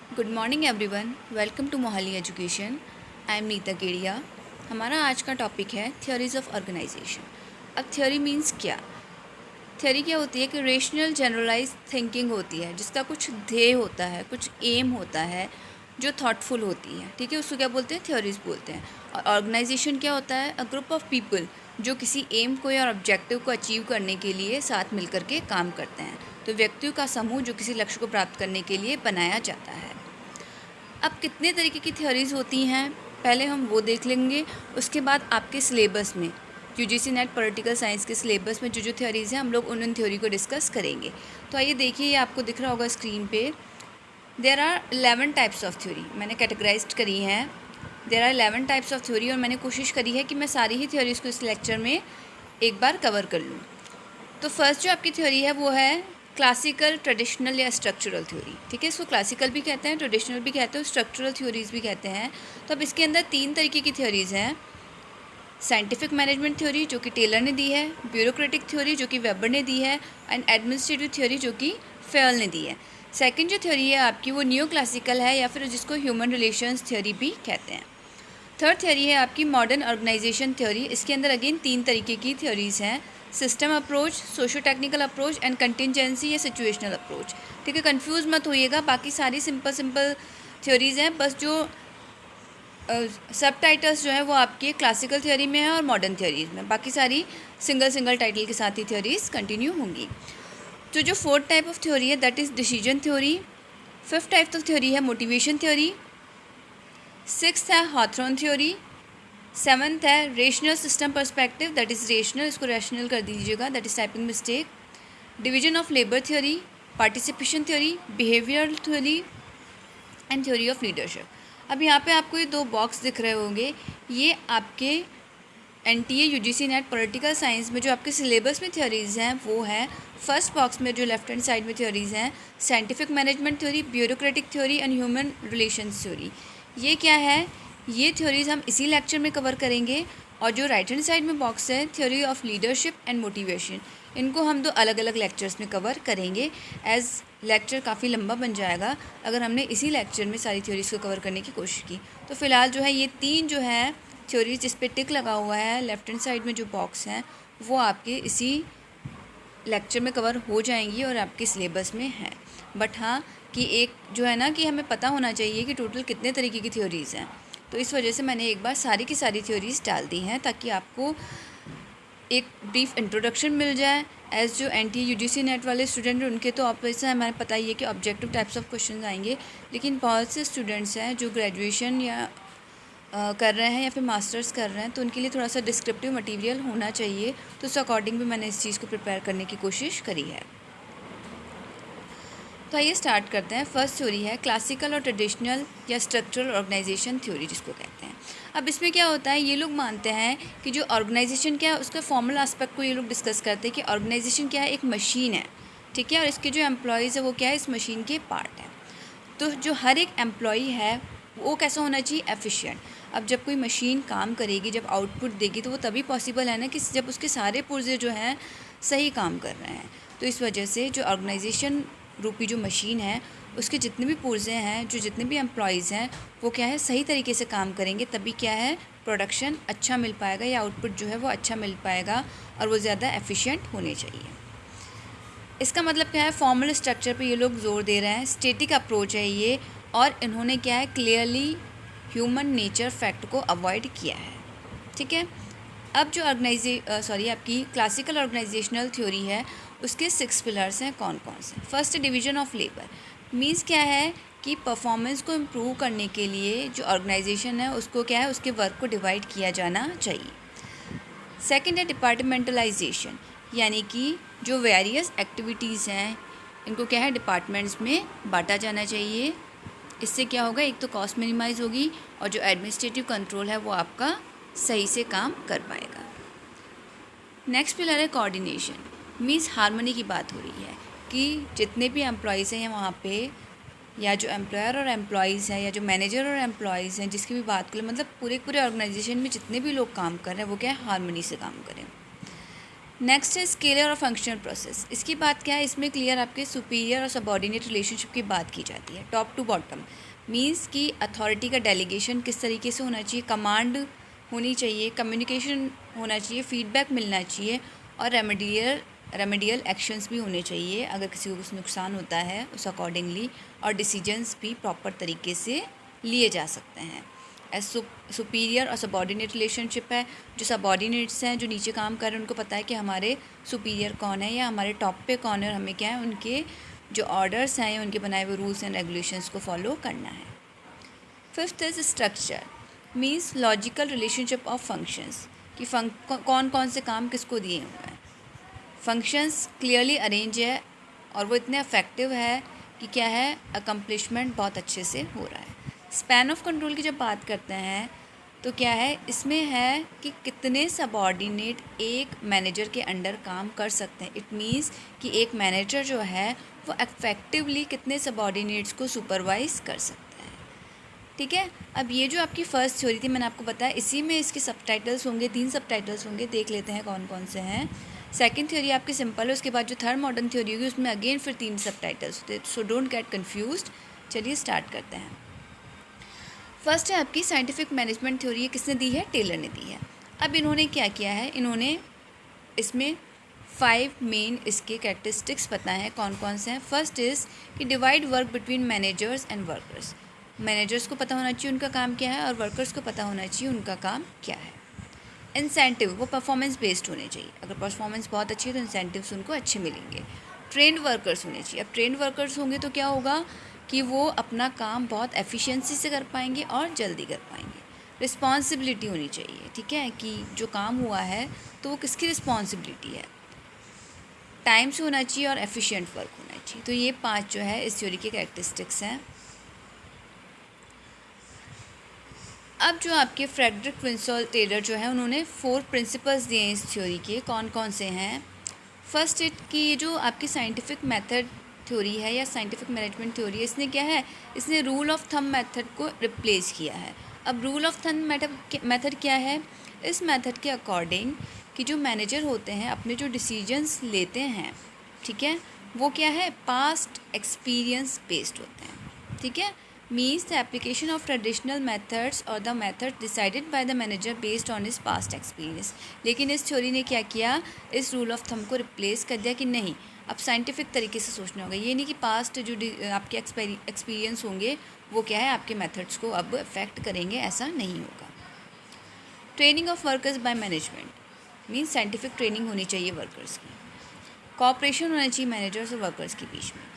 Good morning everyone, welcome to Mohali education. I am Neeta Kedia. हमारा आज का टॉपिक है थ्योरीज ऑफ ऑर्गेनाइजेशन। अब थ्योरी मीन्स क्या? थ्योरी क्या होती है कि रेशनल जनरलाइज थिंकिंग होती है जिसका कुछ ध्येय होता है, कुछ एम होता है, जो थॉटफुल होती है। ठीक है, उसको क्या बोलते हैं? थ्योरीज बोलते हैं। और ऑर्गेनाइजेशन क्या होता है? अ ग्रुप ऑफ पीपल जो किसी एम को या ऑब्जेक्टिव को अचीव करने के लिए साथ मिलकर के काम करते हैं। तो व्यक्तियों का समूह जो किसी लक्ष्य को प्राप्त करने के लिए बनाया जाता है। अब कितने तरीके की थ्योरीज़ होती हैं, पहले हम वो देख लेंगे। उसके बाद आपके सिलेबस में, यूजीसी नेट पॉलिटिकल साइंस के सिलेबस में जो थ्योरीज़ हैं, हम लोग उन थ्योरी को डिस्कस करेंगे। तो आइए देखिए, ये आपको दिख रहा होगा स्क्रीन पे। There are 11 types of theory मैंने कैटेगराइज्ड करी हैं। There are 11 types of theory और मैंने कोशिश करी है कि मैं सारी ही थ्योरीज़ को इस लेक्चर में एक बार कवर कर लूँ। तो फर्स्ट जो आपकी थ्योरी है वो है क्लासिकल, ट्रेडिशनल या स्ट्रक्चरल थ्योरी। ठीक है, इसको क्लासिकल भी कहते हैं, ट्रेडिशनल भी कहते हैं, स्ट्रक्चरल थ्योरीज भी कहते हैं। तो अब इसके अंदर 3 तरीके की थ्योरीज हैं। साइंटिफिक मैनेजमेंट थ्योरी जो कि टेलर ने दी है, ब्यूरोक्रेटिक थ्योरी जो कि वेबर ने दी है, एंड एडमिनिस्ट्रेटिव थ्योरी जो कि फेयल ने दी है। सेकेंड जो थ्योरी है आपकी वो न्यू क्लासिकल है, या फिर जिसको ह्यूमन रिलेशंस थ्योरी भी कहते हैं। थर्ड थ्योरी है आपकी मॉडर्न ऑर्गेनाइजेशन थ्योरी। इसके अंदर अगेन 3 तरीके की थ्योरीज हैं। System approach, socio technical approach and contingency या सिचुएशनल अप्रोच। ठीक है, कंफ्यूज मत होइएगा, बाकी सारी सिंपल थ्योरीज हैं। बस जो सब टाइटल्स जो है वो आपके क्लासिकल थ्योरी में है और मॉडर्न थ्योरीज में, बाकी सारी सिंगल टाइटल के साथ ही थ्योरीज कंटिन्यू होंगी। तो जो फोर्थ टाइप ऑफ थ्योरी है that is decision theory. Fifth type of theory है मोटिवेशन थ्योरी। सिक्स्थ है हॉथरॉन थ्योरी। सेवन्थ है rational system perspective, that is rational, इसको रैशनल कर दीजिएगा, that is typing mistake. Division of labour theory, participation theory, behavioural theory and theory of leadership. अब यहाँ पे आपको ये 2 बॉक्स दिख रहे होंगे, ये आपके NTA UGC net political science में जो आपके सिलेबस में थ्योरीज़ हैं वो है। फर्स्ट बॉक्स में जो लेफ्ट हैंड साइड में थ्योरीज़ हैं, scientific management theory, bureaucratic theory and human relations theory. ये क्या है? ये थ्योरीज़ हम इसी लेक्चर में कवर करेंगे। और जो राइट हैंड साइड में बॉक्स है, theory of leadership and motivation, इनको हम 2 अलग अलग लेक्चर्स में कवर करेंगे। एज लेक्चर काफ़ी लंबा बन जाएगा अगर हमने इसी लेक्चर में सारी थ्योरीज़ को कवर करने की कोशिश की। तो फ़िलहाल जो है ये 3 जो है थ्योरीज जिस पे टिक लगा हुआ है लेफ्ट हैंड साइड में जो बॉक्स हैं, वो आपके इसी लेक्चर में कवर हो जाएंगी और आपके सिलेबस में है। बट हाँ, कि एक जो है ना कि हमें पता होना चाहिए कि टोटल कितने तरीके की थ्योरीज़ हैं। तो इस वजह से मैंने एक बार सारी की सारी थ्योरीज़ डाल दी हैं ताकि आपको एक ब्रीफ इंट्रोडक्शन मिल जाए। एज जो एनटीए यूजीसी नेट वाले स्टूडेंट हैं उनके तो ऑब्वियस है, हमें पता ही है कि ऑब्जेक्टिव टाइप्स ऑफ क्वेश्चन आएंगे। लेकिन बहुत से स्टूडेंट्स हैं जो ग्रेजुएशन या कर रहे हैं या फिर मास्टर्स कर रहे हैं, तो उनके लिए थोड़ा सा डिस्क्रिप्टिव मटेरियल होना चाहिए। तो उस अकॉर्डिंग भी मैंने इस चीज़ को प्रिपेयर करने की कोशिश करी है। तो आइए स्टार्ट करते हैं। फर्स्ट थ्योरी है क्लासिकल और ट्रेडिशनल या स्ट्रक्चरल ऑर्गेनाइजेशन थ्योरी जिसको कहते हैं। अब इसमें क्या होता है, ये लोग मानते हैं कि जो ऑर्गेनाइजेशन क्या है उसका फॉर्मल एस्पेक्ट को ये लोग डिस्कस करते हैं कि ऑर्गेनाइजेशन क्या है, एक मशीन है। ठीक है, और इसके जो एम्प्लॉयज़ है वो क्या है, इस मशीन के पार्ट है। तो जो हर एक एम्प्लॉई है वो कैसा होना चाहिए, एफिशिएंट। अब जब कोई मशीन काम करेगी, जब आउटपुट देगी, तो वो तभी पॉसिबल है ना कि जब उसके सारे पुर्जे जो हैं सही काम कर रहे हैं। तो इस वजह से जो ऑर्गेनाइजेशन रूपी जो मशीन है उसके जितने भी पुर्जे हैं, जो जितने भी एम्प्लॉयज़ हैं, वो क्या है, सही तरीके से काम करेंगे, तभी क्या है, प्रोडक्शन अच्छा मिल पाएगा या आउटपुट जो है वो अच्छा मिल पाएगा और वो ज़्यादा एफिशिएंट होने चाहिए। इसका मतलब क्या है, फॉर्मल स्ट्रक्चर पे ये लोग जोर दे रहे हैं, स्टैटिक अप्रोच है ये, और इन्होंने क्या है, क्लियरली ह्यूमन नेचर फैक्ट को अवॉइड किया है। ठीक है, अब जो आपकी क्लासिकल ऑर्गेनाइजेशनल थ्योरी है उसके 6 पिलर्स हैं। कौन कौन से? First, division of labour. Means क्या है कि परफॉर्मेंस को इम्प्रूव करने के लिए जो ऑर्गेनाइजेशन है उसको क्या है, उसके वर्क को डिवाइड किया जाना चाहिए। सेकंड है डिपार्टमेंटलाइजेशन, यानी कि जो वेरियस एक्टिविटीज़ हैं इनको क्या है, डिपार्टमेंट्स में बांटा जाना चाहिए। इससे क्या होगा, एक तो कॉस्ट मिनिमाइज़ होगी और जो एडमिनिस्ट्रेटिव कंट्रोल है वो आपका सही से काम कर पाएगा। नेक्स्ट पिलर है कोऑर्डिनेशन। मीन्स हार्मनी की बात हो रही है कि जितने भी एम्प्लॉयज़ हैं वहाँ पे, या जो एम्प्लॉयर और एम्प्लॉयज़ हैं, या जो मैनेजर और एम्प्लॉयज़ हैं, जिसकी भी बात करें, मतलब पूरे ऑर्गेनाइजेशन में जितने भी लोग काम कर रहे हैं वो क्या है, हार्मनी से काम करें। नेक्स्ट है स्केलर और फंक्शनल प्रोसेस। इसकी बात क्या है, इसमें क्लियर आपके सुपीरियर और सबॉर्डिनेट रिलेशनशिप की बात की जाती है। टॉप टू बॉटम मीन्स कि अथॉरिटी का डेलीगेशन किस तरीके से होना चाहिए, कमांड होनी चाहिए, कम्युनिकेशन होना चाहिए, फीडबैक मिलना चाहिए और रेमेडियल एक्शंस भी होने चाहिए अगर किसी को कुछ नुकसान होता है उस अकॉर्डिंगली, और डिसीजंस भी प्रॉपर तरीके से लिए जा सकते हैं। सुपीरियर और सबॉर्डिनेट रिलेशनशिप है। जो सबॉर्डिनेट्स हैं, जो नीचे काम कर रहे हैं, उनको पता है कि हमारे सुपीरियर कौन है या हमारे टॉप पे कौन है और हमें क्या है उनके जो ऑर्डर्स हैं या उनके बनाए हुए रूल्स एंड रेगुलेशंस को फॉलो करना है। Fifth is structure means logical relationship of functions कि कौन कौन से काम किसको दिए हुए हैं। फंक्शंस क्लियरली अरेंज है और वो इतने अफेक्टिव है कि क्या है, अकम्पलिशमेंट बहुत अच्छे से हो रहा है। स्पैन ऑफ कंट्रोल की जब बात करते हैं तो क्या है, इसमें है कि कितने सबॉर्डिनेट एक मैनेजर के अंडर काम कर सकते हैं। इट मीन्स कि एक मैनेजर जो है वो इफेक्टिवली कितने सबॉर्डिनेट्स को सुपरवाइज कर सकता है। ठीक है, अब ये जो आपकी फ़र्स्ट थ्योरी थी मैंने आपको बताया, इसी में इसके सबटाइटल्स होंगे, 3 सबटाइटल्स होंगे, देख लेते हैं कौन कौन से हैं। सेकंड थ्योरी आपकी सिंपल है, उसके बाद जो थर्ड मॉडर्न थ्योरी होगी उसमें अगेन फिर 3 सबटाइटल्स होते हैं, सो डोंट गेट कन्फ्यूज्ड। चलिए स्टार्ट करते हैं। फर्स्ट है आपकी साइंटिफिक मैनेजमेंट थ्योरी, किसने दी है, टेलर ने दी है। अब इन्होंने क्या किया है, इन्होंने इसमें 5 मेन इसके कैरेक्टरिस्टिक्स बताए हैं, कौन कौन से हैं। फर्स्ट इज़ कि divide work between managers and workers. Managers को पता होना चाहिए उनका काम क्या है और वर्कर्स को पता होना चाहिए उनका काम क्या है। इंसेंटिव, वो परफॉर्मेंस बेस्ड होने चाहिए, अगर परफॉर्मेंस बहुत अच्छी है तो इंसेंटिव्स उनको अच्छे मिलेंगे। ट्रेंड वर्कर्स होने चाहिए, अब ट्रेंड वर्कर्स होंगे तो क्या होगा कि वो अपना काम बहुत एफिशिएंसी से कर पाएंगे और जल्दी कर पाएंगे। रिस्पॉन्सिबिलिटी होनी चाहिए, ठीक है, कि जो काम हुआ है तो वो किसकी रिस्पॉन्सिबिलिटी है, टाइम से होना चाहिए और एफिशिएंट वर्क होना चाहिए। तो ये 5 जो है इस थ्योरी के कैरेक्टरिस्टिक्स हैं। अब जो आपके फ्रेडरिक विंसल टेलर जो है उन्होंने 4 प्रिंसिपल्स दिए हैं इस थ्योरी के, कौन कौन से हैं। फर्स्ट इट कि जो आपकी साइंटिफिक मेथड थ्योरी है या साइंटिफिक मैनेजमेंट थ्योरी है, इसने क्या है, इसने रूल ऑफ थंब मेथड को रिप्लेस किया है। अब रूल ऑफ थंब मेथड क्या है, इस मेथड के अकॉर्डिंग कि जो मैनेजर होते हैं अपने जो डिसीजंस लेते हैं, ठीक है, वो क्या है, पास्ट एक्सपीरियंस बेस्ड होते हैं। ठीक है, means the application of traditional methods और the method decided by the manager based on his past experience. लेकिन इस थ्योरी ने क्या किया, इस रूल ऑफ थंब को रिप्लेस कर दिया कि नहीं, अब साइंटिफिक तरीके से सोचना होगा। ये नहीं कि पास्ट जो आपके एक्सपीरियंस होंगे वो क्या है आपके मेथड्स को अब अफेक्ट करेंगे, ऐसा नहीं होगा। Training of workers by management means scientific training होनी चाहिए वर्कर्स की। कोऑपरेशन होना चाहिए मैनेजर्स और वर्कर्स के बीच में।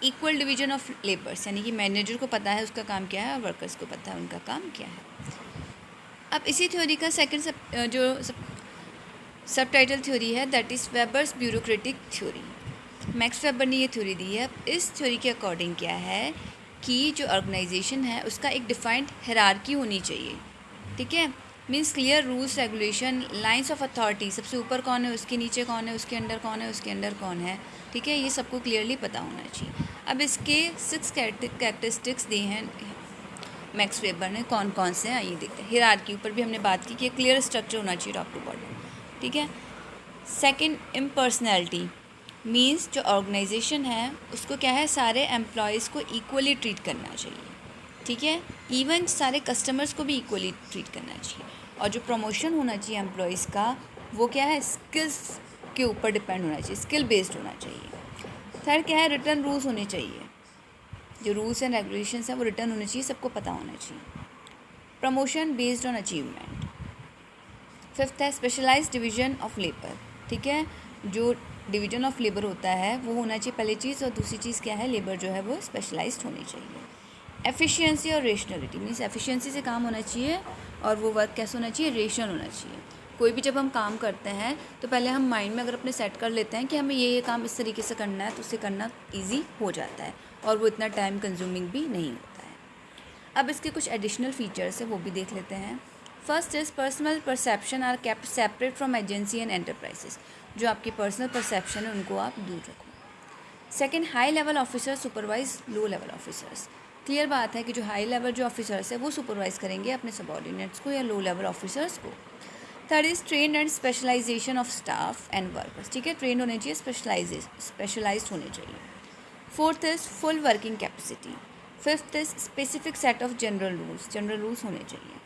इक्वल डिवीजन ऑफ लेबर्स, यानी कि मैनेजर को पता है उसका काम क्या है और वर्कर्स को पता है उनका काम क्या है। अब इसी थ्योरी का सेकंड जो सब टाइटल थ्योरी है that is Weber's bureaucratic theory. Max weber ने ये थ्योरी दी है। इस थ्योरी के अकॉर्डिंग क्या है कि जो ऑर्गेनाइजेशन है उसका एक डिफाइंड हायरार्की होनी चाहिए। ठीक है, means clear rules regulation, lines of authority, सबसे ऊपर कौन है, उसके नीचे कौन है, उसके अंडर कौन है, उसके अंडर कौन है। ठीक है, ये सबको क्लियरली पता होना चाहिए। अब इसके 6 कैरेक्टरिस्टिक्स दिए हैं मैक्स वेबर ने, कौन कौन से हैं आइए देखते हैं। हायरार्की, ऊपर भी हमने बात की कि क्लियर स्ट्रक्चर होना चाहिए टॉप टू बॉटम। ठीक है, सेकंड इम्पर्सनैलिटी मीन्स जो ऑर्गेनाइजेशन है उसको क्या है, सारे एम्प्लॉयज़ को इक्वली ट्रीट करना चाहिए। ठीक है, इवन सारे कस्टमर्स को भी इक्वली ट्रीट करना चाहिए। और जो प्रमोशन होना चाहिए एम्प्लॉयज़ का वो क्या है, स्किल्स के ऊपर डिपेंड होना चाहिए, स्किल बेस्ड होना चाहिए। थर्ड क्या है, रिटर्न रूल्स होने चाहिए, जो रूल्स एंड रेगुलेशंस हैं वो रिटर्न होने चाहिए, सबको पता होना चाहिए। Promotion based on achievement. Fifth है स्पेशलाइज्ड डिवीजन ऑफ लेबर। ठीक है, जो डिवीजन ऑफ लेबर होता है वो होना चाहिए पहली चीज़, और दूसरी चीज़ क्या है, लेबर जो है वो स्पेशलाइज्ड होनी चाहिए। एफिशिएंसी और रेशनलिटी मीन्स एफिशिएंसी से काम होना चाहिए और वो वर्क कैसे होना चाहिए, रेशनल होना चाहिए। कोई भी जब हम काम करते हैं तो पहले हम माइंड में अगर अपने सेट कर लेते हैं कि हमें ये काम इस तरीके से करना है तो उससे करना ईजी हो जाता है और वो इतना टाइम कंज्यूमिंग भी नहीं होता है। अब इसके कुछ एडिशनल फीचर्स है वो भी देख लेते हैं। First is personal perception are kept separate from agency and enterprises. जो आपकी पर्सनल परसेप्शन है उनको आप दूर रखो। Second, high level officer supervise low level officers. Clear बात है कि जो हाई लेवल जो ऑफिसर्स है वो सुपरवाइज करेंगे अपने सबॉर्डिनेट्स को या लो लेवल ऑफिसर्स को। Third is train and specialization of staff and workers, ठीक है, ट्रेन होने चाहिए, स्पेशलाइज्ड होने चाहिए। Fourth is full working capacity. Fifth is specific set of general rules होने चाहिए।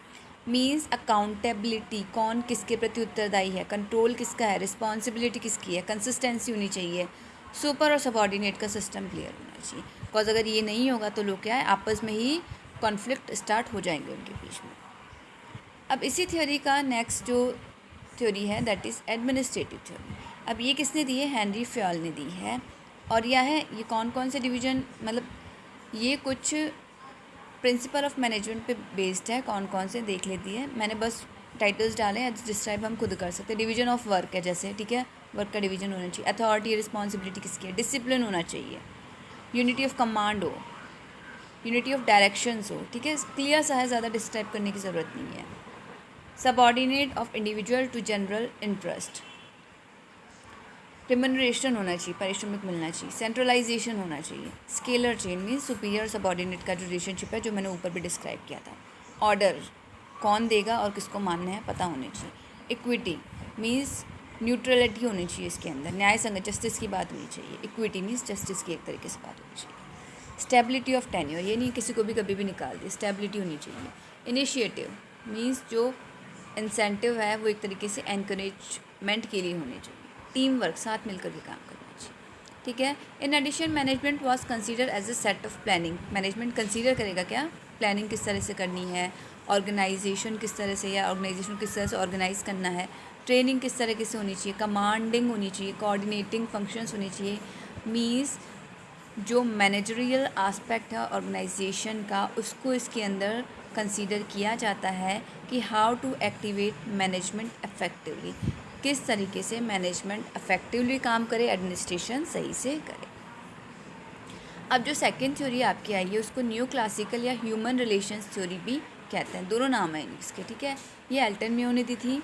मीन्स अकाउंटेबिलिटी, कौन किसके प्रति उत्तरदायी है, कंट्रोल किसका है, रिस्पॉन्सिबिलिटी किसकी है, कंसिस्टेंसी होनी चाहिए, सुपर और सबॉर्डिनेट का सिस्टम क्लियर होना चाहिए। बिकॉज अगर ये नहीं होगा तो लोग क्या है, आपस में ही कॉन्फ्लिक्ट स्टार्ट हो जाएंगे उनके बीच में। अब इसी थ्योरी का नेक्स्ट जो थ्योरी है दैट इज़ एडमिनिस्ट्रेटिव थ्योरी। अब ये किसने दी है, हेनरी फ्योल ने दी है। और यह है, ये कौन कौन से डिवीज़न, मतलब ये कुछ प्रिंसिपल ऑफ मैनेजमेंट पे बेस्ड है, कौन कौन से देख लेती है मैंने, बस टाइटल्स डाले हैं, डिस्क्राइब हम खुद कर सकते हैं। डिवीजन ऑफ वर्क है जैसे, ठीक है, वर्क का डिवीजन होना चाहिए। अथॉरिटी रिस्पॉन्सिबिलिटी किसकी है, डिसिप्लिन होना चाहिए, यूनिटी ऑफ कमांड हो, यूनिटी ऑफ डायरेक्शंस हो, ठीक है, क्लियर सा है, ज़्यादा डिस्क्राइब करने की ज़रूरत नहीं है। Subordinate of individual to general interest, remuneration होना चाहिए, पारिश्रमिक मिलना चाहिए, सेंट्रलाइजेशन होना चाहिए, scalar chain means superior subordinate का जो रिलेशनशिप है जो मैंने ऊपर भी डिस्क्राइब किया था, ऑर्डर कौन देगा और किसको मानना है पता होनी चाहिए, इक्विटी मीन्स न्यूट्रलिटी होनी चाहिए इसके अंदर, न्याय संगत जस्टिस की बात होनी चाहिए, इक्विटी मीन्स जस्टिस की एक तरीके से बात होनी चाहिए, स्टेबिलिटी ऑफ टेन्योर, ये नहीं किसी को भी कभी भी निकाल दे, स्टेबिलिटी होनी चाहिए, इनिशिएटिव मीन्स जो इंसेंटिव है वो एक तरीके से एनकरेजमेंट के लिए होने चाहिए, टीम वर्क साथ मिलकर के काम करना चाहिए, ठीक है। In addition management was consider as a set of planning, management consider करेगा क्या, प्लानिंग किस तरह से करनी है, ऑर्गेनाइजेशन किस तरह से, या ऑर्गेनाइजेशन किस तरह से ऑर्गेनाइज करना है, ट्रेनिंग किस तरह से होनी चाहिए, कमांडिंग होनी चाहिए, कोऑर्डिनेटिंग फंक्शंस होनी चाहिए, मीन्स जो मैनेजरियल आस्पेक्ट है ऑर्गेनाइजेशन का उसको इसके अंदर कंसीडर किया जाता है कि how to activate management effectively, किस तरीके से मैनेजमेंट इफेक्टिवली काम करे, एडमिनिस्ट्रेशन सही से करे। अब जो सेकंड थ्योरी आपकी आई है उसको न्यू क्लासिकल या ह्यूमन रिलेशंस थ्योरी भी कहते हैं, दोनों नाम है इसके, ठीक है, ये एल्टन म्यो ने दी थी।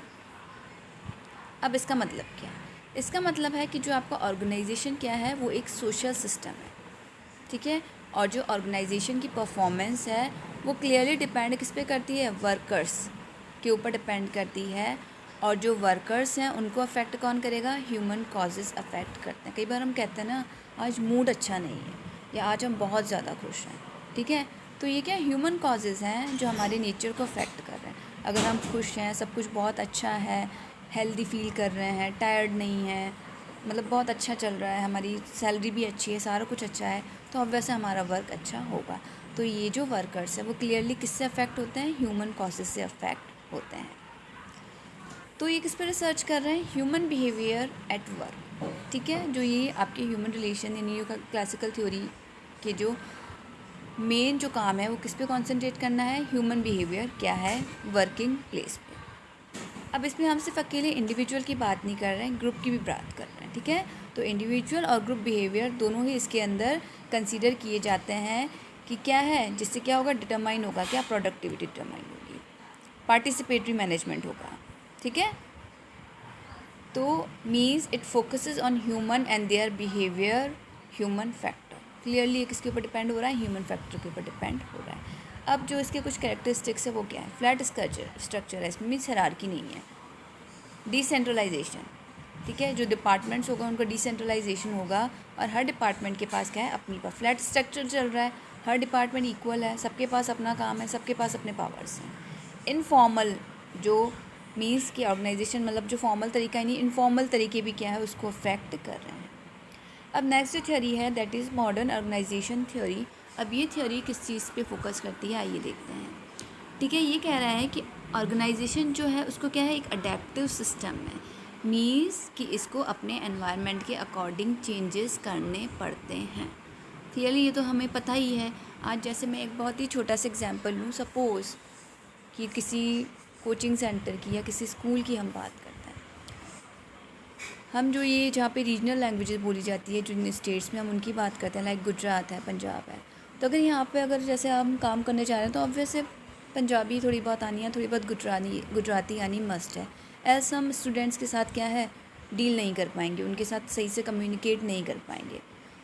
अब इसका मतलब क्या है, इसका मतलब है कि जो आपका ऑर्गेनाइजेशन क्या है वो एक सोशल सिस्टम है, ठीक है, और जो ऑर्गेनाइजेशन की परफॉर्मेंस है वो क्लियरली डिपेंड किस पे करती है, वर्कर्स के ऊपर डिपेंड करती है, और जो वर्कर्स हैं उनको अफेक्ट कौन करेगा, ह्यूमन कॉजेज़ अफेक्ट करते हैं। कई बार हम कहते हैं ना आज मूड अच्छा नहीं है या आज हम बहुत ज़्यादा खुश हैं, ठीक है, तो ये क्या ह्यूमन कॉजेज़ हैं जो हमारे नेचर को अफेक्ट कर रहे हैं। अगर हम खुश हैं, सब कुछ बहुत अच्छा है, हेल्दी फील कर रहे हैं, टायर्ड नहीं है, मतलब बहुत अच्छा चल रहा है, हमारी सैलरी भी अच्छी है, सारा कुछ अच्छा है, तो अब वैसे हमारा वर्क अच्छा होगा। तो ये जो वर्कर्स हैं वो क्लियरली किससे अफेक्ट होते हैं, ह्यूमन कॉजेज़ से अफेक्ट होते हैं। तो ये किस पर रिसर्च कर रहे हैं, ह्यूमन बिहेवियर एट वर्क, ठीक है, जो ये आपके ह्यूमन रिलेशन यानी न्यू क्लासिकल थ्योरी के जो मेन जो काम है वो किस पे कंसंट्रेट करना है, ह्यूमन बिहेवियर क्या है वर्किंग प्लेस पे। अब इसमें हम सिर्फ अकेले इंडिविजुअल की बात नहीं कर रहे हैं, ग्रुप की भी बात कर रहे हैं, ठीक है, तो इंडिविजुअल और ग्रुप बिहेवियर दोनों ही इसके अंदर कंसीडर किए जाते हैं कि क्या है, जिससे क्या होगा, डिटरमाइन होगा क्या, प्रोडक्टिविटी डिटरमाइन होगी, पार्टिसिपेटरी मैनेजमेंट होगा, ठीक है। तो means it focuses on human and their behaviour, human factor, clearly ये किसके ऊपर डिपेंड हो रहा है, ह्यूमन फैक्टर के ऊपर डिपेंड हो रहा है। अब जो इसके कुछ कैरेक्टरिस्टिक्स है वो क्या है, फ्लैट स्ट्रक्चर है, इसमें मीन्स हायरार्की नहीं है, डिसेंट्रलाइजेशन, ठीक है, जो डिपार्टमेंट्स होगा उनका डिसेंट्रलाइजेशन होगा और हर डिपार्टमेंट के पास क्या है, अपनी पर फ्लैट स्ट्रक्चर चल रहा है, हर डिपार्टमेंट इक्वल है, सबके पास अपना काम है, सबके पास अपने पावर्स हैं। इनफॉर्मल जो मीन्स की ऑर्गेनाइजेशन, मतलब जो फॉर्मल तरीका है नहीं, इनफॉर्मल तरीके भी क्या है उसको अफेक्ट कर रहे हैं। अब नेक्स्ट जो थ्योरी है that is modern organization theory. अब ये थ्योरी किस चीज़ पे फोकस करती है आइए देखते हैं, ठीक है, ये कह रहा है कि ऑर्गेनाइजेशन जो है उसको क्या है, एक अडेप्टिव सिस्टम है, मीन्स कि इसको अपने एनवायरनमेंट के अकॉर्डिंग चेंजेस करने पड़ते हैं। क्लियरली ये तो हमें पता ही है। आज जैसे मैं एक बहुत ही छोटा सा एग्जांपल लूँ, सपोज़ कि किसी कोचिंग सेंटर की या किसी स्कूल की हम बात करते हैं, हम जो ये जहाँ पे रीजनल लैंग्वेजेस बोली जाती है जिन स्टेट्स में, हम उनकी बात करते हैं, लाइक गुजरात है, पंजाब है, तो अगर यहाँ पे अगर जैसे हम काम करने जा रहे हैं तो ऑब्वियस से पंजाबी थोड़ी बहुत आनी है, थोड़ी बहुत गुजराती आनी मस्ट है, ऐसे हम स्टूडेंट्स के साथ क्या है डील नहीं कर पाएंगे, उनके साथ सही से कम्युनिकेट नहीं कर पाएंगे।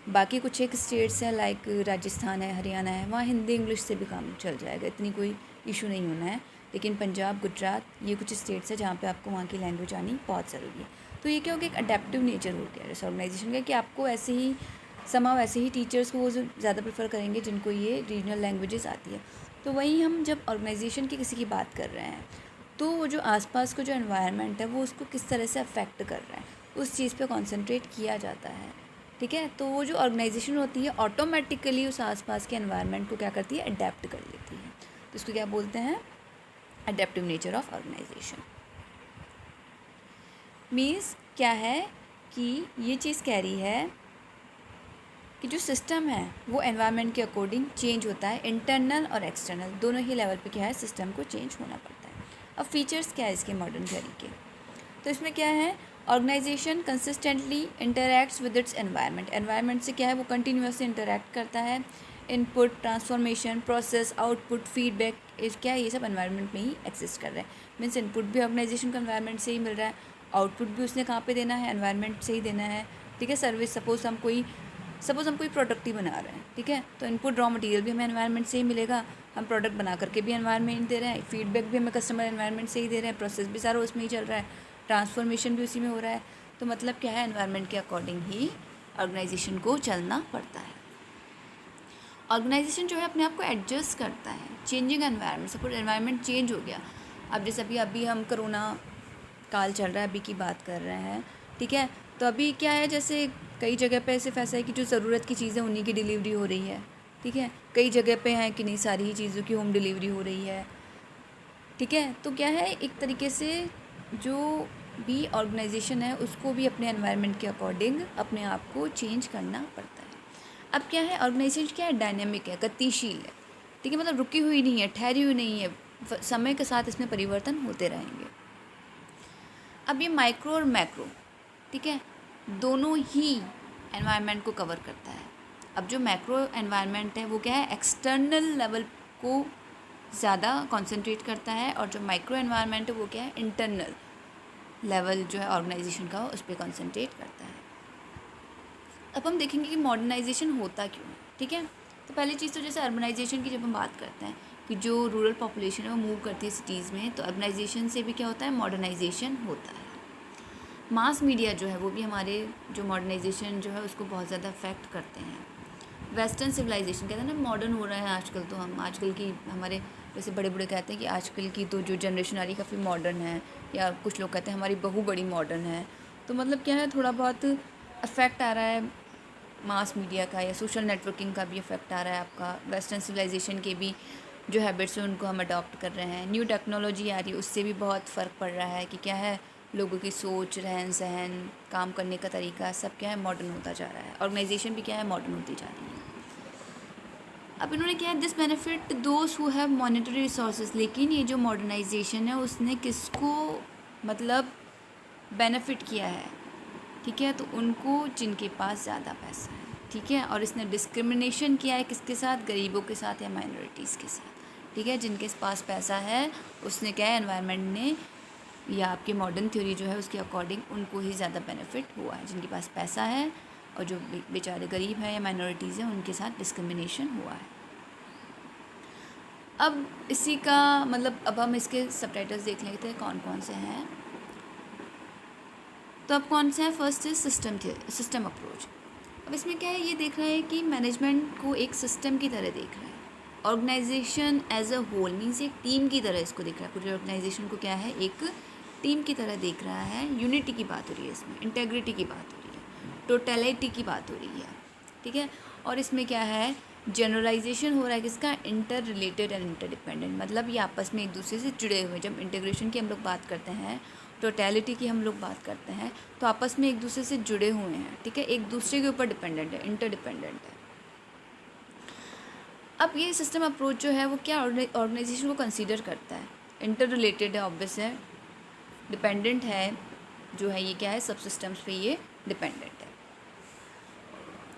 बाकी कुछ एक स्टेट्स हैं लाइक राजस्थान है, हरियाणा है, वहाँ हिंदी इंग्लिश से भी काम चल जाएगा, इतनी कोई इशू नहीं होना है। लेकिन पंजाब, गुजरात ये कुछ स्टेट्स है जहाँ पे आपको वहाँ की लैंग्वेज आनी बहुत ज़रूरी है। तो ये क्या हो गया, एक अडेप्टिव नेचर हो गया इस ऑर्गेनाइजेशन का कि आपको ऐसे ही वैसे ही टीचर्स को वो ज़्यादा प्रेफर करेंगे जिनको ये रीजनल लैंग्वेजेस आती है। तो वहीं हम जब ऑर्गेनाइजेशन की किसी की बात कर रहे हैं तो वो जो आसपास का जो एनवायरनमेंट है वो उसको किस तरह से अफेक्ट कर रहा है उस चीज़ पे कंसंट्रेट किया जाता है। ठीक है, तो वो जो ऑर्गेनाइजेशन होती है ऑटोमेटिकली उस आसपास के एनवायरनमेंट को क्या करती है, अडेप्ट कर लेती है। तो इसको क्या बोलते हैं, adaptive nature of organization. Means क्या है कि ये चीज़ कह रही है कि जो सिस्टम है वो एनवायरनमेंट के अकॉर्डिंग चेंज होता है, इंटरनल और एक्सटर्नल दोनों ही लेवल पे क्या है सिस्टम को चेंज होना पड़ता है। अब फीचर्स क्या है इसके मॉडर्न थ्योरी के, तो इसमें क्या है, organization consistently interacts with its environment. Environment से क्या है वो कंटिन्यूसली इंटरैक्ट करता है। Input, transformation, process, output, feedback, क्या है ये सब एनवायरनमेंट में ही एक्सिस्ट कर रहे हैं। मीन्स इनपुट भी ऑर्गेनाइजेशन को एनवायरनमेंट से ही मिल रहा है, आउटपुट भी उसने कहाँ पे देना है, एनवायरनमेंट से ही देना है। ठीक है, सर्विस सपोज हम कोई प्रोडक्ट ही बना रहे हैं, ठीक है, तो इनपुट रॉ मटेरियल भी हमें एनवायरनमेंट से ही मिलेगा, हम प्रोडक्ट बना करके भी एनवायरनमेंट दे रहे हैं, फीडबैक भी हमें कस्टमर एनवायरनमेंट से ही दे रहे हैं, प्रोसेस भी सारा उसमें ही चल रहा है, ट्रांसफॉर्मेशन भी उसी में हो रहा है। तो मतलब क्या है, एनवायरनमेंट के अकॉर्डिंग ही ऑर्गेनाइजेशन को चलना पड़ता है। ऑर्गेनाइजेशन जो है अपने आप को एडजस्ट करता है changing environment. Suppose environment change हो गया, अब जैसे अभी हम कोरोना काल चल रहा है, अभी की बात कर रहे हैं, ठीक है, तो अभी क्या है, जैसे कई जगह पे सिर्फ ऐसा है कि जो ज़रूरत की चीज़ें उन्हीं की डिलीवरी हो रही है, ठीक है, कई जगह पे हैं कि नहीं सारी ही चीज़ों की होम डिलीवरी हो रही है। ठीक है, तो क्या है, एक तरीके से जो भी ऑर्गेनाइजेशन है उसको भी अपने एनवायरनमेंट के अकॉर्डिंग अपने आप को चेंज करना पड़ता है। अब क्या है, ऑर्गेनाइजेशन क्या है, डायनेमिक है, गतिशील है, ठीक है, मतलब रुकी हुई नहीं है, ठहरी हुई नहीं है, समय के साथ इसमें परिवर्तन होते रहेंगे। अब ये माइक्रो और मैक्रो, ठीक है, दोनों ही एनवायरनमेंट को कवर करता है। अब जो मैक्रो एनवायरनमेंट है वो क्या है, एक्सटर्नल लेवल को ज़्यादा कंसंट्रेट करता है, और जो माइक्रो एनवायरनमेंट है वो क्या है, इंटरनल लेवल जो है ऑर्गेनाइजेशन का उस पर कंसंट्रेट करता है। अब हम देखेंगे कि मॉडर्नाइजेशन होता क्यों है। ठीक है, तो पहली चीज़ तो जैसे अर्बनाइजेशन की जब हम बात करते हैं कि जो रूरल पॉपुलेशन है वो मूव करती है सिटीज़ में, तो अर्बनाइजेशन से भी क्या होता है, मॉडर्नाइजेशन होता है। मास मीडिया जो है वो भी हमारे जो मॉडर्नाइजेशन जो है उसको बहुत ज़्यादा अफेक्ट करते हैं। वेस्टर्न सिविलाइजेशन कहते हैं ना, मॉडर्न हो रहा है आजकल, तो हम आजकल की हमारे जैसे बड़े बूढ़े कहते हैं कि आजकल की तो जो जनरेशन आ रही है काफ़ी मॉडर्न है, या कुछ लोग कहते हैं हमारी बहू बड़ी मॉडर्न है। तो मतलब क्या है, थोड़ा बहुत अफेक्ट आ रहा है मास मीडिया का, या सोशल नेटवर्किंग का भी इफेक्ट आ रहा है आपका। वेस्टर्न सिविलाइजेशन के भी जो हैबिट्स हैं उनको हम अडॉप्ट कर रहे हैं। न्यू टेक्नोलॉजी आ रही है, उससे भी बहुत फ़र्क पड़ रहा है कि क्या है, लोगों की सोच, रहन सहन, काम करने का तरीका सब क्या है, मॉडर्न होता जा रहा है। ऑर्गेनाइजेशन भी क्या है, मॉडर्न होती जा रही है। अब इन्होंने क्या है, this benefit those who have monetary resources, लेकिन ये जो मॉडर्नाइजेशन है उसने किसको मतलब बेनिफिट किया है, ठीक है, तो उनको जिनके पास ज़्यादा पैसा है, ठीक है, और इसने डिस्क्रिमिनेशन किया है किसके साथ, गरीबों के साथ या माइनॉरिटीज़ के साथ। ठीक है, जिनके पास पैसा है उसने क्या है, एनवायरनमेंट ने या आपकी मॉडर्न थ्योरी जो है उसके अकॉर्डिंग उनको ही ज़्यादा बेनिफिट हुआ है। जिनके पास पैसा है और जो बेचारे गरीब हैं या माइनॉरिटीज़ हैं उनके साथ डिस्क्रिमिनेशन हुआ है। अब इसी का मतलब अब हम इसके सबटाइटल्स देख लेते हैं कौन कौन से हैं। तो अब कौन से हैं, फर्स्ट इज सिस्टम अप्रोच। अब इसमें क्या है, ये देख रहा है कि मैनेजमेंट को एक सिस्टम की तरह देख रहा है। Organization as a whole means एक टीम की तरह इसको देख रहा है। पूरे ऑर्गेनाइजेशन को क्या है, एक टीम की तरह देख रहा है। यूनिटी की बात हो रही है इसमें, इंटेग्रिटी की बात हो रही है, टोटलिटी की बात हो रही है। ठीक है, और इसमें क्या है, जनरलाइजेशन हो रहा है किसका, इंटर रिलेटेड एंड इंटरडिपेंडेंट, मतलब ये आपस में एक दूसरे से जुड़े हुए। जब इंटीग्रेशन की हम लोग बात करते हैं, टोटलिटी की हम लोग बात करते हैं, तो आपस में एक दूसरे से जुड़े हुए हैं। ठीक है, एक दूसरे के ऊपर डिपेंडेंट है, इंटरडिपेंडेंट है। अब ये सिस्टम अप्रोच जो है वो क्या ऑर्गेनाइजेशन को कंसीडर करता है, इंटर रिलेटेड है, ऑब्वियस है, डिपेंडेंट है, जो है ये क्या है, सब सिस्टम्स पे ये डिपेंडेंट है।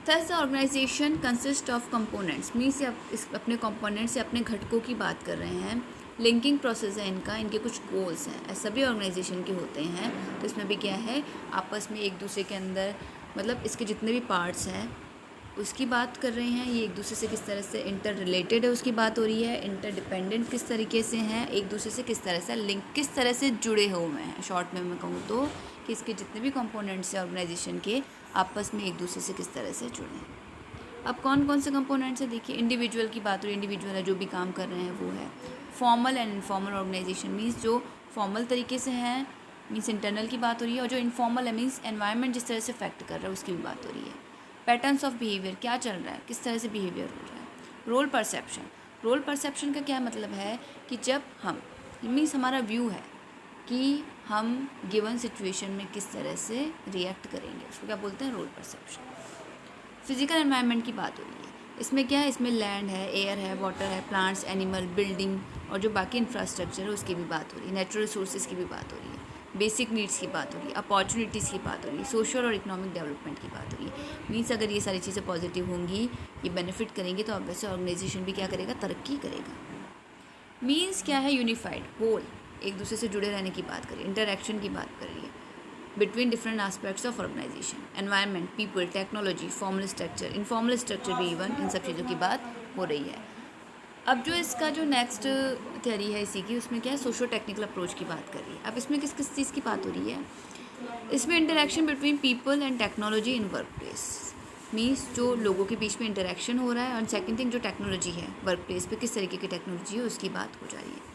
Thus the organization consist of components, means इस अपने कंपोनेंट से अपने घटकों की बात कर रहे हैं। लिंकिंग प्रोसेस है इनका, इनके कुछ गोल्स हैं, ऐसा सभी ऑर्गेनाइजेशन के होते हैं। तो इसमें भी क्या है, आपस में एक दूसरे के अंदर मतलब इसके जितने भी पार्ट्स हैं उसकी बात कर रहे हैं। ये एक दूसरे से किस तरह से इंटर रिलेटेड है उसकी बात हो रही है। इंटर डिपेंडेंट किस तरीके से हैं, एक दूसरे से किस तरह से लिंक, किस तरह से जुड़े हुए हैं। शॉर्ट में मैं कहूँ तो कि इसके जितने भी कंपोनेंट्स हैं ऑर्गेनाइजेशन के, आपस में एक दूसरे से किस तरह से जुड़े हैं। अब कौन कौन से कंपोनेंट्स हैं देखिए। इंडिविजुअल की बात हो रही है, इंडिविजुअल है जो भी काम कर रहे हैं वो है। Formal and informal organization means जो फॉर्मल तरीके से हैं, मीन्स इंटरनल की बात हो रही है, और जो इनफॉर्मल है मीन्स एनवायरनमेंट जिस तरह से अफेक्ट कर रहा है उसकी भी बात हो रही है। पैटर्न्स ऑफ बिहेवियर, क्या चल रहा है, किस तरह से बिहेवियर हो रहा है। रोल परसेप्शन, रोल परसेप्शन का क्या मतलब है कि जब हम, मीन्स हमारा व्यू है कि हम गिवन सिचुएशन में किस तरह से रिएक्ट करेंगे, उसको क्या बोलते हैं, रोल परसेप्शन। फिजिकल एनवायरनमेंट की बात हो रही है, इसमें क्या है, इसमें लैंड है, एयर है, वाटर है, प्लांट्स, एनिमल, बिल्डिंग और जो बाकी इंफ्रास्ट्रक्चर है उसकी भी बात हो रही है। नेचुरल रिसोर्सेज की भी बात हो रही है। बेसिक नीड्स की बात हो रही है, अपॉर्चुनिटीज़ की बात हो रही है, सोशल और इकोनॉमिक डेवलपमेंट की बात हो रही है। मीन्स अगर ये सारी चीज़ें पॉजिटिव होंगी, ये बेनिफिट करेंगे, तो ऑब्वियसली ऑर्गेनाइजेशन भी क्या करेगा, तरक्की करेगा। मीन्स क्या है, यूनिफाइड, होल, एक दूसरे से जुड़े रहने की बात करिए, इंटरेक्शन की बात करिए between different aspects of organization, environment, people, technology, formal structure, informal structure भी इवन, इन सब चीज़ों की बात हो रही है। अब जो इसका जो नेक्स्ट थ्योरी है इसी की, उसमें क्या है, सोशो टेक्निकल अप्रोच की बात कर रही है। अब इसमें किस किस चीज़ की बात हो रही है, इसमें interaction between people and technology in work place, means जो लोगों के बीच में इंटरेक्शन हो रहा है, और सेकंड थिंग जो टेक्नोलॉजी है वर्क प्लेस पे, किस तरीके की टेक्नोलॉजी है उसकी बात हो जा रही है।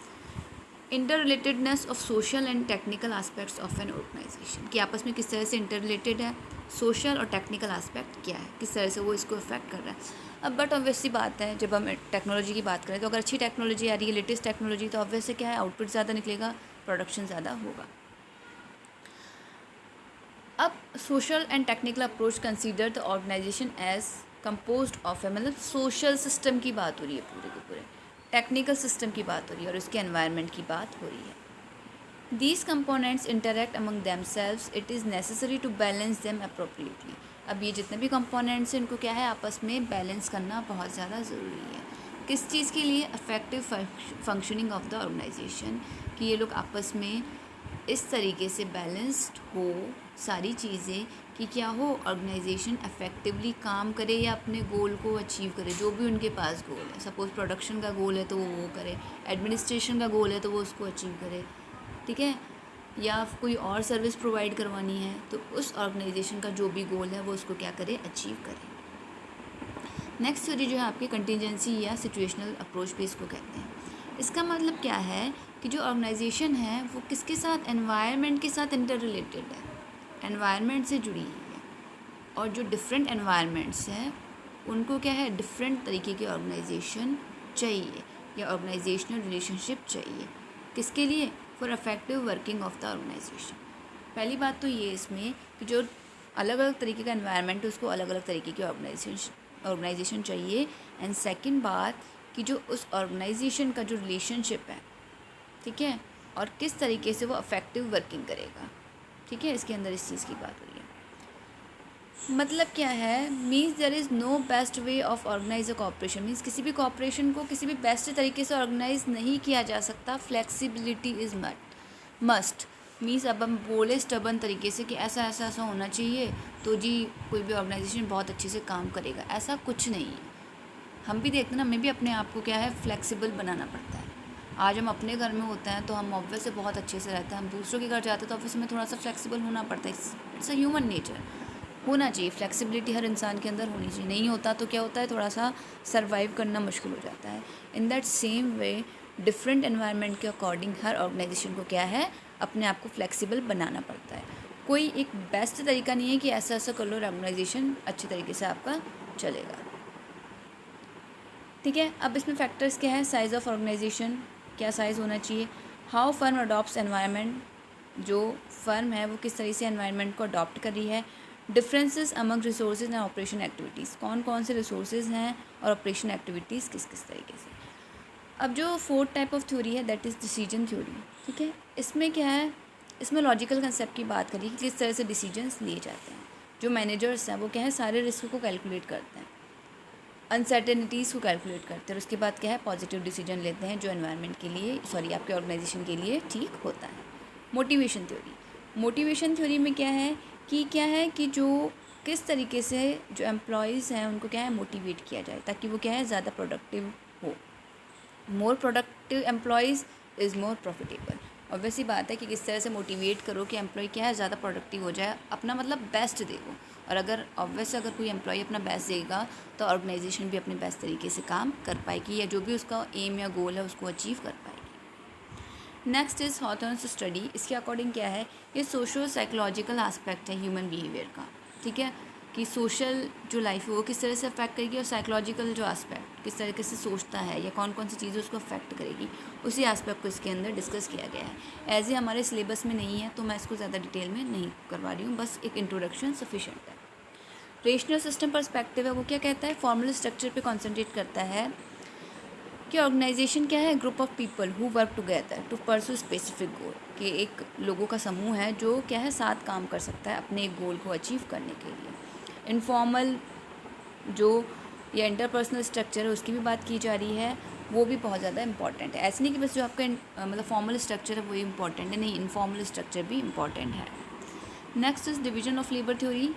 Inter relatedness of social and technical aspects of an organization, कि आपस में किस तरह से इंटर रिलेटेड है, सोशल और टेक्निकल एस्पेक्ट क्या है, किस तरह से वो इसको अफेक्ट कर रहा है। अब बट ऑब्वियसली बात है, जब हम टेक्नोलॉजी की बात करें तो अगर अच्छी टेक्नोलॉजी आ रही है, लेटेस्ट टेक्नोलॉजी, तो ऑब्वियसली क्या है, आउटपुट ज़्यादा निकलेगा, प्रोडक्शन ज़्यादा होगा। अब social and technical approach consider the organization as composed of है, मतलब सोशल सिस्टम की बात हो रही है पूरे के पूरे, टेक्निकल सिस्टम की बात हो रही है और उसके एनवायरनमेंट की बात हो रही है। These components interact among themselves, it is necessary to balance them appropriately. अब ये जितने भी कंपोनेंट्स हैं इनको क्या है, आपस में बैलेंस करना बहुत ज़्यादा ज़रूरी है। किस चीज़ के लिए, effective functioning of the organization, कि ये लोग आपस में इस तरीके से बैलेंस्ड हो सारी चीज़ें कि क्या हो, ऑर्गेनाइजेशन इफेक्टिवली काम करे या अपने गोल को अचीव करे, जो भी उनके पास गोल है। सपोज़ प्रोडक्शन का गोल है तो वो करे, एडमिनिस्ट्रेशन का गोल है तो वो उसको अचीव करे, ठीक है, या कोई और सर्विस प्रोवाइड करवानी है तो उस ऑर्गेनाइजेशन का जो भी गोल है वो उसको क्या करे, अचीव करे। नेक्स्ट थ्योरी जो है आपकी कंटिजेंसी या सिचुएशनल अप्रोच भी इसको कहते हैं। इसका मतलब क्या है कि जो ऑर्गेनाइजेशन है वो किसके साथ, एनवायरनमेंट के साथ इंटर रिलेटेड है, एनवायरनमेंट से जुड़ी हुई है, और जो डिफरेंट एनवायरनमेंट्स हैं उनको क्या है, डिफरेंट तरीके की ऑर्गेनाइजेशन चाहिए या ऑर्गेनाइजेशनल रिलेशनशिप चाहिए, किसके लिए, for effective working of the organization. पहली बात तो ये इसमें कि जो अलग अलग तरीके का एनवायरनमेंट है उसको अलग अलग तरीके की ऑर्गेनाइजेशन चाहिए। एंड सेकंड बात कि जो उस ऑर्गेनाइजेशन का जो रिलेशनशिप है, ठीक है, और किस तरीके से वो इफेक्टिव वर्किंग करेगा, ठीक है, इसके अंदर इस चीज़ की बात हो रही है। मतलब क्या है, means there is no best way of organize a corporation, means किसी भी कॉपरेशन को किसी भी बेस्ट तरीके से ऑर्गेनाइज नहीं किया जा सकता। फ्लेक्सिबिलिटी इज़ मस्ट, मीन्स अब हम बोले स्टबन तरीके से कि ऐसा ऐसा ऐसा होना चाहिए तो जी कोई भी ऑर्गेनाइजेशन बहुत अच्छे से काम करेगा, ऐसा कुछ नहीं है। हम भी देखते हैं ना, हमें भी अपने आप को क्या है, फ्लेक्सिबल बनाना पड़ता है। आज हम अपने घर में होते हैं तो हम ऑब्वियस से बहुत अच्छे से रहते हैं, हम दूसरों के घर जाते हैं तो ऑब्वियस में थोड़ा सा फ्लेक्सिबल होना पड़ता है। इट्स अ ह्यूमन नेचर, होना चाहिए, फ्लेक्सिबिलिटी हर इंसान के अंदर होनी चाहिए। नहीं होता तो क्या होता है, थोड़ा सा सर्वाइव करना मुश्किल हो जाता है। In that same way different environment के अकॉर्डिंग हर ऑर्गेनाइजेशन को क्या है, अपने आप को फ्लेक्सिबल बनाना पड़ता है। कोई एक बेस्ट तरीका नहीं है कि ऐसा ऐसा कर लो ऑर्गेनाइजेशन अच्छे तरीके से आपका चलेगा, ठीक है। अब इसमें फैक्टर्स क्या है, साइज़ ऑफ ऑर्गेनाइजेशन, क्या साइज़ होना चाहिए, हाउ फर्म अडॉप्ट्स एनवायरनमेंट, जो फर्म है वो किस तरह से एनवायरनमेंट को अडॉप्ट कर रही है, differences among resources and operation activities, कौन कौन से रिसोर्सेज हैं और ऑपरेशन एक्टिविटीज़ किस किस तरीके से। अब जो फोर्थ टाइप ऑफ थ्योरी है दैट इज़ डिसीजन थ्योरी, ठीक है। इसमें क्या है, इसमें लॉजिकल कंसेप्ट की बात करी कि किस तरह से डिसीजंस लिए जाते हैं। जो मैनेजर्स हैं वो क्या है, सारे रिस्क को कैलकुलेट करते हैं, अनसर्टेनिटीज़ को कैलकुलेट करते हैं, और उसके बाद क्या है, पॉजिटिव डिसीजन लेते हैं जो एनवायरनमेंट के लिए, सॉरी आपके ऑर्गेनाइजेशन के लिए ठीक होता है। मोटिवेशन थ्योरी, मोटिवेशन थ्योरी में क्या है कि जो किस तरीके से जो एम्प्लॉयज़ हैं उनको क्या है मोटिवेट किया जाए ताकि वो क्या है ज़्यादा प्रोडक्टिव हो। More productive employees is more profitable. Obviously बात है कि किस तरह से मोटिवेट करो कि एम्प्लॉय क्या है ज़्यादा प्रोडक्टिव हो जाए, अपना मतलब बेस्ट दे वो। और अगर कोई एम्प्लॉय अपना बेस्ट देगा तो ऑर्गेनाइजेशन भी अपने बेस्ट तरीके से काम कर पाएगी या जो भी उसका एम या गोल है उसको अचीव कर पाएगी। Next is Hawthorne's study. इसके अकॉर्डिंग क्या है, ये सोशो साइकोलॉजिकल एस्पेक्ट है ह्यूमन बिहेवियर का, ठीक है, कि सोशल जो लाइफ है वो किस तरह से अफेक्ट करेगी और साइकोलॉजिकल जो एस्पेक्ट किस तरीके से सोचता है या कौन कौन सी चीज़ें उसको अफेक्ट करेगी, उसी एस्पेक्ट को इसके अंदर डिस्कस किया गया है। एज ए हमारे सिलेबस में नहीं है तो मैं इसको ज़्यादा डिटेल में नहीं करवा रही हूँ, बस एक इंट्रोडक्शन सफिशेंट है। रेशनल सिस्टम पर्सपेक्टिव है वो क्या कहता है, फॉर्मल स्ट्रक्चर पे कॉन्सेंट्रेट करता है कि ऑर्गेनाइजेशन क्या है, group of people who work together to pursue specific goal, कि एक लोगों का समूह है जो क्या है साथ काम कर सकता है अपने एक गोल को अचीव करने के लिए। इनफॉर्मल जो या इंटरपर्सनल स्ट्रक्चर है उसकी भी बात की जा रही है, वो भी बहुत ज़्यादा इंपॉर्टेंट है। ऐसे नहीं कि बस जो आपका मतलब फॉर्मल स्ट्रक्चर है वही इंपॉर्टेंट है, नहीं, इनफॉर्मल स्ट्रक्चर भी इंपॉर्टेंट है। Next is division of labour theory.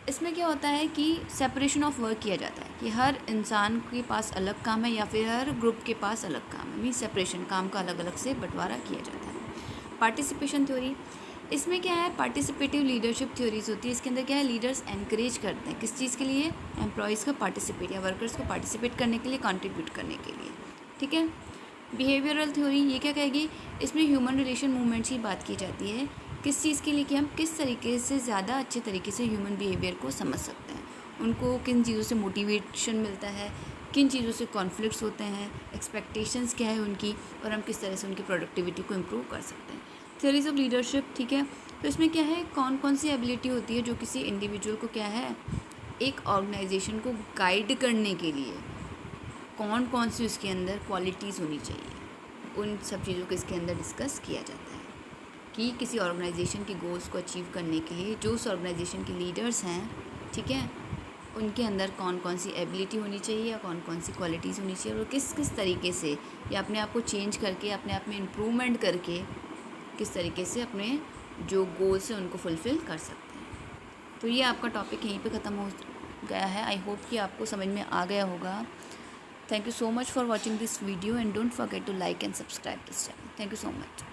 इसमें क्या होता है कि सेपरेशन ऑफ वर्क किया जाता है कि हर इंसान के पास अलग काम है या फिर हर ग्रुप के पास अलग काम है, मीन सेपरेशन, काम का अलग अलग से बंटवारा किया जाता है। पार्टिसिपेशन थ्योरी, इसमें क्या है पार्टिसिपेटिव लीडरशिप थ्योरीज होती है। इसके अंदर क्या है, लीडर्स एनकरेज करते हैं किस चीज़ के लिए, एम्प्लॉयज़ का पार्टिसिपेट या वर्कर्स को पार्टिसिपेट करने के लिए, कंट्रीब्यूट करने के लिए, ठीक है। बिहेवियरल थ्योरी ये क्या कहेगी, इसमें ह्यूमन रिलेशन मूवमेंट्स की बात की जाती है किस चीज़ के लिए, कि हम किस तरीके से ज़्यादा अच्छे तरीके से ह्यूमन बिहेवियर को समझ सकते हैं, उनको किन चीज़ों से मोटिवेशन मिलता है, किन चीज़ों से कॉन्फ्लिक्ट्स होते हैं, एक्सपेक्टेशंस क्या है उनकी, और हम किस तरह से उनकी प्रोडक्टिविटी को इम्प्रूव कर सकते हैं। थ्योरीज ऑफ लीडरशिप, ठीक है, तो इसमें क्या है कौन कौन सी एबिलिटी होती है जो किसी इंडिविजुअल को क्या है एक ऑर्गेनाइजेशन को गाइड करने के लिए कौन कौन सी उसके अंदर क्वालिटीज़ होनी चाहिए, उन सब चीज़ों को इसके अंदर डिस्कस किया जाता है कि किसी ऑर्गेनाइजेशन के गोल्स को अचीव करने के लिए जो उस ऑर्गेनाइजेशन के लीडर्स हैं, ठीक है, उनके अंदर कौन कौन सी एबिलिटी होनी चाहिए या कौन कौन सी क्वालिटीज़ होनी चाहिए और किस किस तरीके से या अपने आप को चेंज करके अपने आप में इम्प्रूवमेंट करके किस तरीके से अपने जो गोल्स हैं उनको फुलफ़िल कर सकते हैं। तो ये आपका टॉपिक यहीं पे ख़त्म हो गया है। आई होप कि आपको समझ में आ गया होगा। Thank you so much for watching this video and don't forget to like and subscribe this channel. Thank you so much.